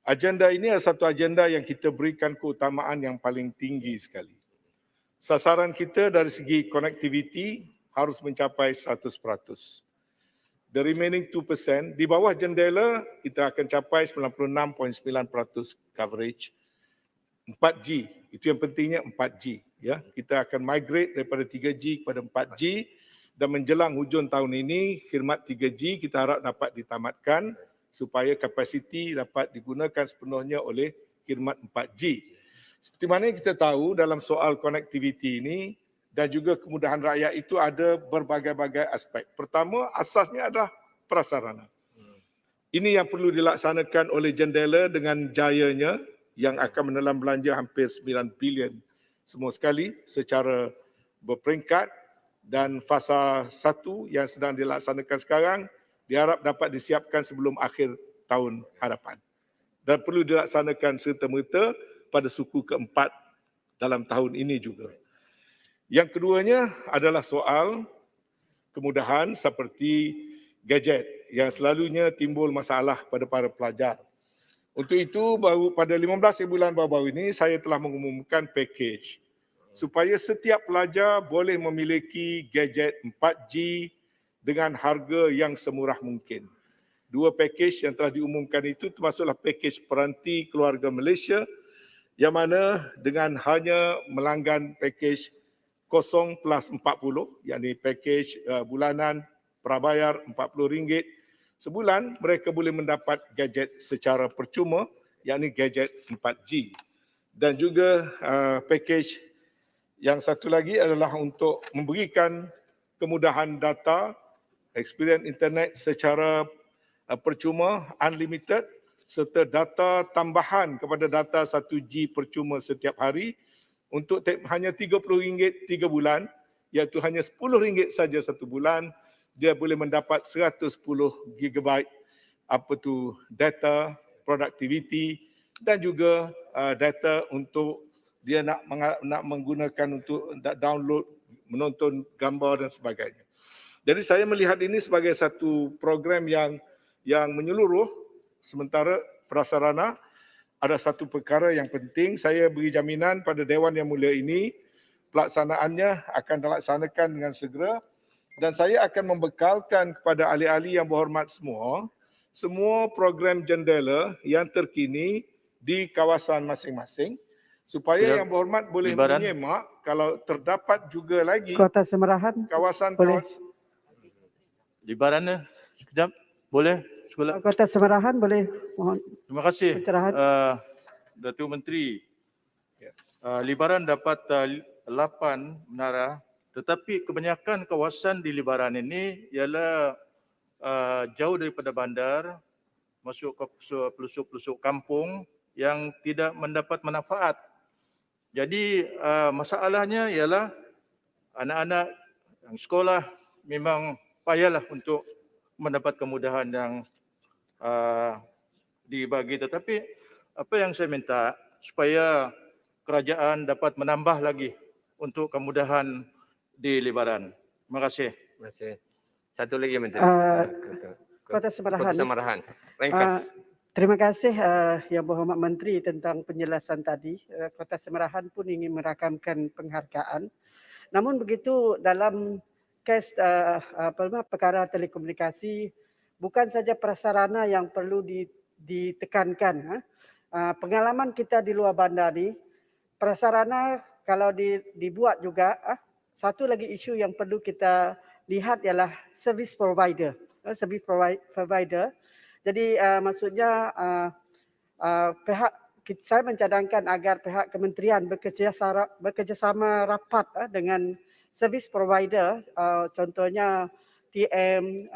Agenda ini adalah satu agenda yang kita berikan keutamaan yang paling tinggi sekali. Sasaran kita dari segi connectivity harus mencapai 100%. The remaining 2%, di bawah jendela kita akan capai 96.9% coverage. 4G, itu yang pentingnya 4G. Ya, kita akan migrate daripada 3G kepada 4G dan menjelang hujung tahun ini, khidmat 3G kita harap dapat ditamatkan supaya kapasiti dapat digunakan sepenuhnya oleh khidmat 4G. Seperti mana kita tahu dalam soal connectivity ini dan juga kemudahan rakyat itu ada berbagai-bagai aspek. Pertama, asasnya adalah prasarana. Ini yang perlu dilaksanakan oleh jendela dengan jayanya yang akan menelan belanja hampir 9 bilion semua sekali secara berperingkat, dan fasa 1 yang sedang dilaksanakan sekarang diharap dapat disiapkan sebelum akhir tahun hadapan dan perlu dilaksanakan serta-merta pada suku keempat dalam tahun ini juga. Yang keduanya adalah soal kemudahan seperti gadget yang selalunya timbul masalah pada para pelajar. Untuk itu, baru pada 15 bulan baru-baru ini, saya telah mengumumkan package supaya setiap pelajar boleh memiliki gadget 4G dengan harga yang semurah mungkin. 2 package yang telah diumumkan itu termasuklah package peranti keluarga Malaysia yang mana dengan hanya melanggan package 0+40, yakni package bulanan prabayar RM40 sebulan, mereka boleh mendapat gadget secara percuma, yakni gadget 4G. Dan juga package yang satu lagi adalah untuk memberikan kemudahan data, experience internet secara percuma, unlimited, serta data tambahan kepada data 1G percuma setiap hari untuk hanya RM30 3 bulan, iaitu hanya RM10 saja satu bulan, dia boleh mendapat 110 GB data, productivity dan juga data untuk dia nak menggunakan untuk download, menonton gambar dan sebagainya. Jadi saya melihat ini sebagai satu program yang menyeluruh, sementara prasarana ada satu perkara yang penting. Saya beri jaminan pada Dewan Yang Mulia ini, pelaksanaannya akan dilaksanakan dengan segera dan saya akan membekalkan kepada ahli-ahli yang berhormat semua program jendela yang terkini di kawasan masing-masing supaya yang berhormat boleh menyemak kalau terdapat juga lagi Kota Semerahan kawasan-kawasan. Libarannya sekejap boleh sekolah. Kota Semerahan boleh, mohon. Terima kasih Datuk Menteri. Libaran dapat 8 menara, tetapi kebanyakan kawasan di Libaran ini ialah jauh daripada bandar, masuk ke pelosok-pelosok kampung yang tidak mendapat manfaat. Jadi masalahnya ialah anak-anak yang sekolah memang payahlah untuk mendapat kemudahan yang dibagi. Tetapi apa yang saya minta supaya kerajaan dapat menambah lagi untuk kemudahan di Libaran. Terima kasih. Terima kasih. Satu lagi Menteri. Kota Semerahan. Kota Semerahan. Ringkas. Terima kasih Yang Berhormat Menteri tentang penjelasan tadi. Kota Semerahan pun ingin merakamkan penghargaan. Namun begitu dalam kes perkara telekomunikasi, bukan saja prasarana yang perlu ditekankan. Pengalaman kita di luar bandar ni, prasarana kalau dibuat juga, satu lagi isu yang perlu kita lihat ialah service provider. Service provider. Jadi maksudnya saya mencadangkan agar pihak kementerian bekerjasama rapat dengan service provider, contohnya TM,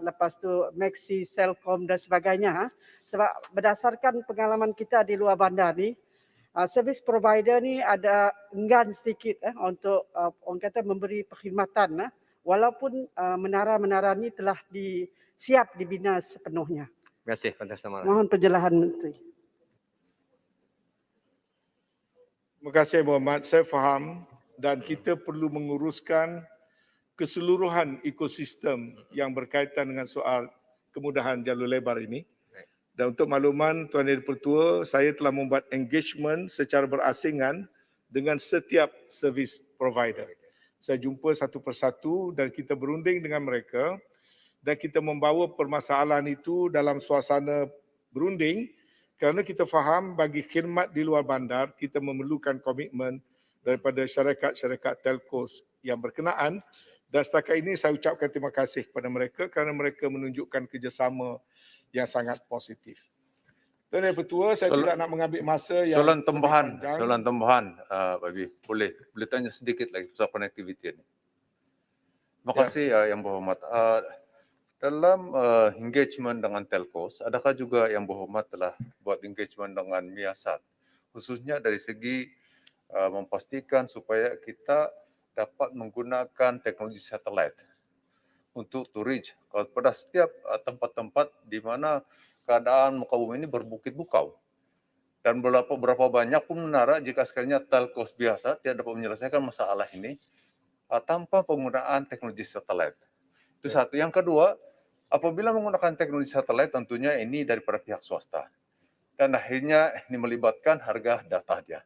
lepas tu Maxi, Celcom dan sebagainya. Sebab berdasarkan pengalaman kita di luar bandar ni, service provider ni ada enggan sedikit untuk orang kata memberi perkhidmatan walaupun menara-menara ni telah siap dibina sepenuhnya. Terima kasih Kota Semerahan. Mohon penjelasan Menteri. Terima kasih Muhammad, saya faham dan kita perlu menguruskan keseluruhan ekosistem yang berkaitan dengan soal kemudahan jalur lebar ini. Dan untuk makluman Tuan Yang Dipertua, saya telah membuat engagement secara berasingan dengan setiap service provider. Saya jumpa satu persatu dan kita berunding dengan mereka dan kita membawa permasalahan itu dalam suasana berunding kerana kita faham bagi khidmat di luar bandar, kita memerlukan komitmen daripada syarikat-syarikat telcos yang berkenaan. Dan setakat ini saya ucapkan terima kasih kepada mereka kerana mereka menunjukkan kerjasama yang sangat positif. Tuan Yang Dipertua, saya tidak nak mengambil masa yang Soalan tambahan, panjang. Pak Habib. Boleh tanya sedikit lagi soal connectivity ini. Terima Ya. kasih Yang Berhormat. Dalam engagement dengan telcos, adakah juga Yang Berhormat telah buat engagement dengan Miasat, khususnya dari segi memastikan supaya kita dapat menggunakan teknologi satelit untuk to reach kepada setiap tempat-tempat di mana keadaan muka bumi ini berbukit bukau. Dan berapa banyak pun menara jika sekalinya telcos biasa tidak dapat menyelesaikan masalah ini tanpa penggunaan teknologi satelit. Itu satu. Yang kedua, apabila menggunakan teknologi satelit tentunya ini daripada pihak swasta. Dan akhirnya ini melibatkan harga data dia.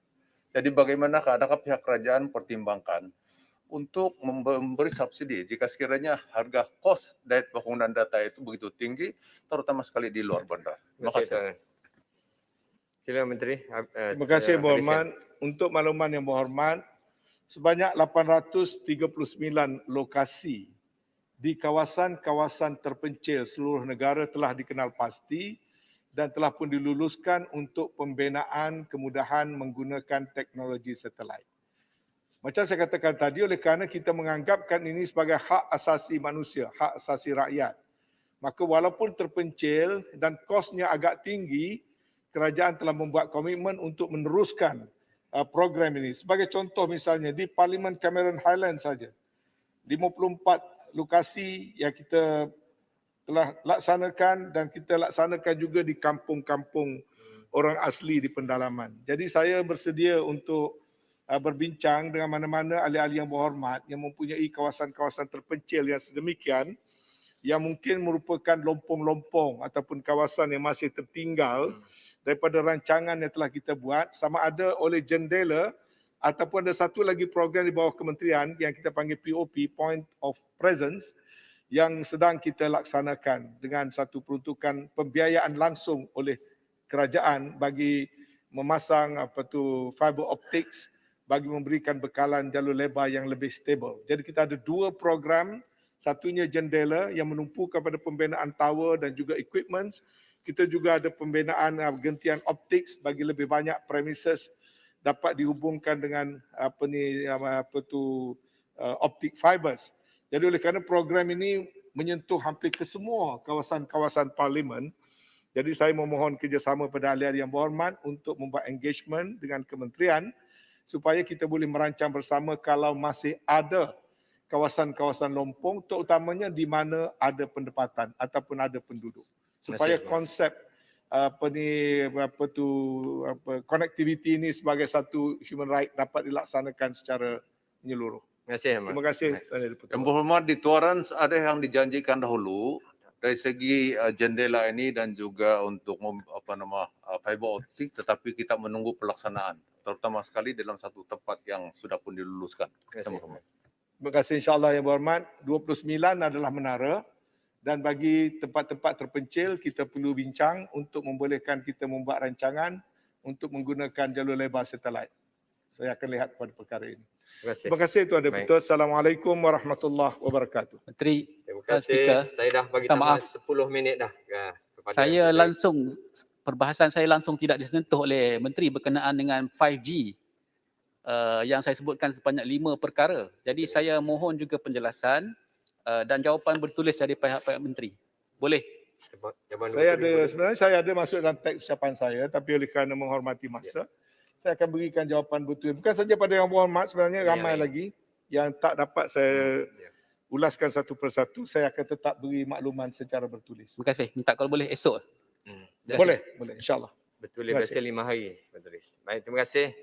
Jadi bagaimanakah adakah pihak kerajaan pertimbangkan untuk memberi subsidi jika sekiranya harga kos dari penggunaan data itu begitu tinggi, terutama sekali di luar bandar. Terima kasih. Tuan. Silakan Menteri. Terima kasih Yang Berhormat. Untuk makluman Yang Berhormat, sebanyak 839 lokasi di kawasan-kawasan terpencil seluruh negara telah dikenal pasti dan telah pun diluluskan untuk pembinaan kemudahan menggunakan teknologi satelit. Macam saya katakan tadi, oleh kerana kita menganggapkan ini sebagai hak asasi manusia, hak asasi rakyat, maka walaupun terpencil dan kosnya agak tinggi, kerajaan telah membuat komitmen untuk meneruskan program ini. Sebagai contoh misalnya di Parlimen Cameron Highlands saja, 54 lokasi yang kita telah laksanakan dan kita laksanakan juga di kampung-kampung orang asli di pendalaman. Jadi saya bersedia untuk berbincang dengan mana-mana ahli-ahli yang berhormat yang mempunyai kawasan-kawasan terpencil yang sedemikian yang mungkin merupakan lompong-lompong ataupun kawasan yang masih tertinggal daripada rancangan yang telah kita buat, sama ada oleh jendela ataupun ada satu lagi program di bawah kementerian yang kita panggil POP, Point of Presence, yang sedang kita laksanakan dengan satu peruntukan pembiayaan langsung oleh kerajaan bagi memasang fiber optics bagi memberikan bekalan jalur lebar yang lebih stabil. Jadi kita ada dua program, satunya jendela yang menumpu kepada pembinaan tower dan juga equipment. Kita juga ada pembinaan gentian optics bagi lebih banyak premises dapat dihubungkan dengan optic fibers. Jadi oleh kerana program ini menyentuh hampir ke semua kawasan-kawasan parlimen, jadi saya memohon kerjasama pada ahli-ahli yang berhormat untuk membuat engagement dengan kementerian supaya kita boleh merancang bersama kalau masih ada kawasan-kawasan lompong, terutamanya di mana ada pendapatan ataupun ada penduduk. Supaya konsep connectivity ini sebagai satu human right dapat dilaksanakan secara menyeluruh. Terima kasih. Yang Berhormat, di Tuaran ada yang dijanjikan dahulu dari segi jendela ini dan juga untuk fiber optik, tetapi kita menunggu pelaksanaan, terutama sekali dalam satu tempat yang sudah pun diluluskan. Terima kasih insyaAllah Yang Berhormat. 29 adalah menara dan bagi tempat-tempat terpencil kita perlu bincang untuk membolehkan kita membuat rancangan untuk menggunakan jalur lebar satelit. Saya akan lihat pada perkara ini. Terima kasih Tuan Dipertua. Assalamualaikum warahmatullahi wabarakatuh. Menteri, Terima Tuan kasih. Speaker, Saya dah bagi minta tambahan maaf. 10 minit dah. Kepada saya Menteri. langsung, perbahasan saya langsung tidak disentuh oleh Menteri berkenaan dengan 5G yang saya sebutkan sebanyak 5 perkara. Jadi saya mohon juga penjelasan dan jawapan bertulis dari pihak-pihak Menteri. Boleh? Sebenarnya saya ada masuk dalam teks ucapan saya, tapi oleh kerana menghormati masa, saya akan berikan jawapan betul. Bukan saja pada Yang Berhormat, sebenarnya ramai lagi yang tak dapat saya ulaskan satu persatu. Saya akan tetap beri makluman secara bertulis. Terima kasih. Minta kalau boleh esok. Boleh, insyaAllah. Betul, biasa 5 hari bertulis. Baik, terima kasih.